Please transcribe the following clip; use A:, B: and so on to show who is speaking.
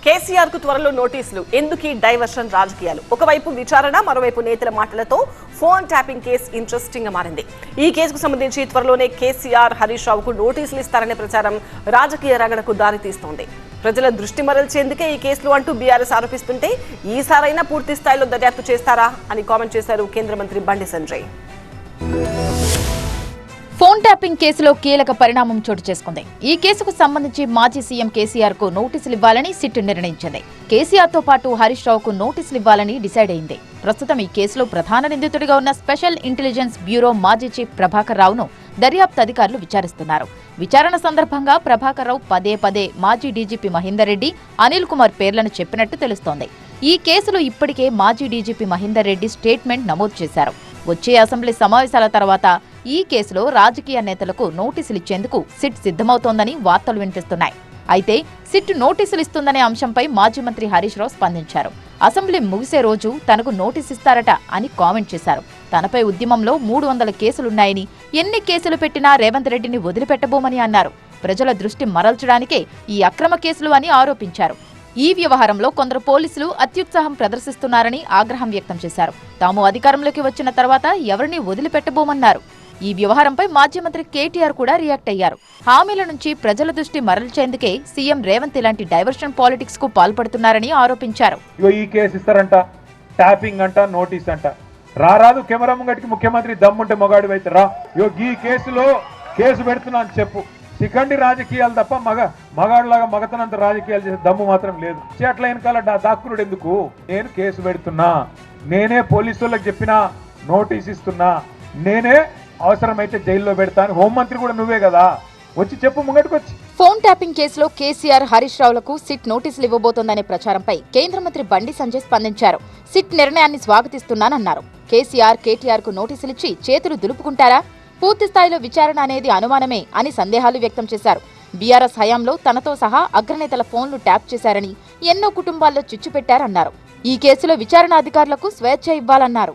A: కేసీఆర్ కు త్వరలో నోటీసులు. ఎందుకు ఈ డైవర్షన్ రాజకీయాలు? ఒకవైపు విచారణ, మరోవైపు నేతల మాటలతో ఫోన్ ట్యాపింగ్ కేసు ఇంట్రెస్టింగ్ గా మారింది. ఈ కేసుకు సంబంధించి త్వరలోనే కేసీఆర్, హరీష్ రావుకు నోటీసులు ఇస్తారనే ప్రచారం రాజకీయ రగడకు దారితీస్తోంది. ప్రజల దృష్టి మరల్చేందుకే ఈ కేసులు అంటూ బీఆర్ఎస్ ఆరోపిస్తుంటే ఈసారైనా పూర్తి స్థాయిలో దర్యాప్తు చేస్తారా అని కామెంట్ చేశారు కేంద్ర మంత్రి బండి సంజయ్.
B: ఫోన్ ట్యాపింగ్ కేసులో కీలక పరిణామం చోటు చేసుకుంది. ఈ కేసుకు సంబంధించి మాజీ సీఎం కేసీఆర్ కు నోటీసులు ఇవ్వాలని సిట్ నిర్ణయించింది. కేసీఆర్ తో పాటు హరీష్ రావుకు నోటీసులు ఇవ్వాలని డిసైడ్ అయింది. ప్రస్తుతం ఈ కేసులో ప్రధాన నిందితుడిగా ఉన్న స్పెషల్ ఇంటెలిజెన్స్ బ్యూరో మాజీ చీఫ్ ప్రభాకర్ రావును దర్యాప్తు అధికారులు విచారిస్తున్నారు. విచారణ సందర్భంగా ప్రభాకర్ రావు పదే పదే మాజీ డీజీపీ మహేందర్ రెడ్డి, అనిల్ కుమార్ పేర్లను చెప్పినట్టు తెలుస్తోంది. ఈ కేసులో ఇప్పటికే మాజీ డీజీపీ మహేందర్ రెడ్డి స్టేట్మెంట్ నమోదు చేశారు. వచ్చే అసెంబ్లీ సమావేశాల తర్వాత ఈ కేసులో రాజకీయ నేతలకు నోటీసులు ఇచ్చేందుకు సిట్ సిద్ధమవుతోందని వార్తలు వినిపిస్తున్నాయి. అయితే సిట్ నోటీసులు ఇస్తుందనే అంశంపై మాజీ మంత్రి హరీష్ రావు స్పందించారు. అసెంబ్లీ ముగిసే రోజు తనకు నోటీసు ఇస్తారట అని కామెంట్ చేశారు. తనపై ఉద్యమంలో 300 కేసులున్నాయని, ఎన్ని కేసులు పెట్టినా రేవంత్ రెడ్డిని వదిలిపెట్టబోమని అన్నారు. ప్రజల దృష్టి మరల్చడానికే ఈ అక్రమ కేసులు అని ఆరోపించారు. ఈ వ్యవహారంలో కొందరు పోలీసులు అత్యుత్సాహం ప్రదర్శిస్తున్నారని ఆగ్రహం వ్యక్తం చేశారు. తాము అధికారంలోకి వచ్చిన తర్వాత ఎవరిని వదిలిపెట్టబోమన్నారు. ఈ వ్యవహారంపై మాజీ మంత్రి కేటీఆర్ కూడా రియాక్ట్ అయ్యారు. హామీల నుంచి ప్రజల దృష్టి మరల్చేందుకే సీఎం రేవంత్ ఇలాంటి డైవర్షన్ పాలిటిక్స్ కు పాల్పడుతున్నారని ఆరోపించారు.
C: ఈ కేసు ఇస్తారంట, ట్యాపింగ్ అంట, నోటీస్ అంట. రారాదు కెమెరా ముంగటికి ముఖ్యమంత్రి దమ్ముంటే మొగాడు అయితే రా. ఈ కేసులో కేసు పెడుతున్నా అని చెప్పు. సికండి రాజకీయాలు తప్ప మగాడులాగా మగతనంత రాజకీయాలు చేసే దమ్ము మాత్రం లేదు. అట్లా వెనకాల దాక్కునుడు ఎందుకు? నేను కేసు పెడుతున్నా, నేనే పోలీసు వాళ్ళకి చెప్పినా, నోటీస్ ఇస్తున్నా, నేనే అవసరమైతే జైల్లో పెడతాను. హోంమంత్రి కూడా నువ్వే కదా, వచ్చి చెప్పు ముంగటికొచ్చి.
B: ఫోన్ ట్యాపింగ్ కేసులో కేసీఆర్, హరీష్ రావులకు సిట్ నోటీసులు ఇవ్వబోతోందనే ప్రచారంపై కేంద్ర మంత్రి బండి సంజయ్ స్పందించారు. సిట్ నిర్ణయాన్ని స్వాగతిస్తున్నానన్నారు. కేసీఆర్, కేటీఆర్ కు నోటీసులిచ్చి చేతులు దులుపుకుంటారా? పూర్తి స్థాయిలో విచారణ అనేది అనుమానమే అని సందేహాలు వ్యక్తం చేశారు. బీఆర్ఎస్ హయాంలో తనతో సహా అగ్రనేతల ఫోన్లు ట్యాప్ చేశారని, ఎన్నో కుటుంబాల్లో చిచ్చు పెట్టారన్నారు. ఈ కేసులో విచారణ అధికారులకు స్వేచ్ఛ ఇవ్వాలన్నారు.